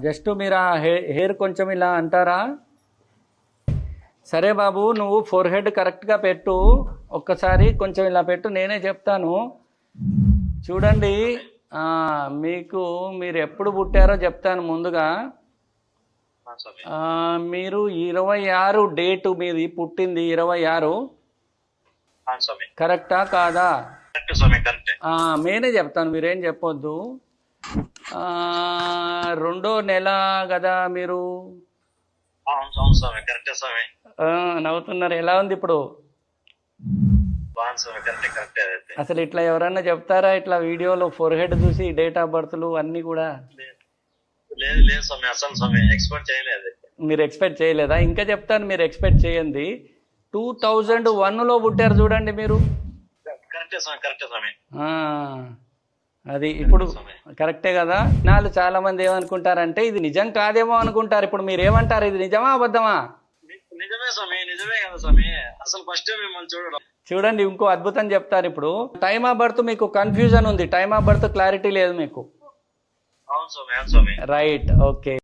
Just మీరు ఆ hair కొంచెం ఇలా అంటారా? సరే బాబు, నువ్వు ఫోర్ హెడ్ కరెక్ట్గా పెట్టు. ఒక్కసారి కొంచెం ఇలా పెట్టు, నేనే చెప్తాను. చూడండి, మీరు ఎప్పుడు పుట్టారో చెప్తాను ముందుగా. మీరు 26 డేటు మీది పుట్టింది 26 కరెక్టా కాదా? నేనే చెప్తాను, మీరేం చెప్పొద్దు. 2వ నెల కదా మీరు? నవ్వుతున్నారు. ఎలా ఉంది ఇప్పుడు? అసలు ఇట్లా ఎవరన్నా చెప్తారా? ఇట్లా వీడియోలో ఫోర్ హెడ్ చూసి డేట్ ఆఫ్ బర్త్లు అన్ని కూడా మీరు ఎక్స్పెక్ట్ చేయలేదా? ఇంకా చెప్తాను, మీరు ఎక్స్పెక్ట్ చేయండి. 2001లో పుట్టారు చూడండి మీరు. అది ఇప్పుడు కరెక్టే కదా? నాలు చాలా మంది ఏమనుకుంటారంటే ఇది నిజం కాదేమో అనుకుంటారు. ఇప్పుడు మీరు ఏమంటారు, ఇది నిజమా అబద్ధమా? నిజమే స్వామి, నిజమే కదా స్వామి. అసలు ఫస్ట్ మిమ్మల్ని చూడడం. చూడండి, ఇంకో అద్భుతం చెప్తారు. ఇప్పుడు టైమ్ ఆఫ్ బర్త్ మీకు కన్ఫ్యూజన్ ఉంది, టైమ్ ఆఫ్ బర్త్ క్లారిటీ లేదు మీకు. అవును స్వామి, అవును స్వామి. Right, okay.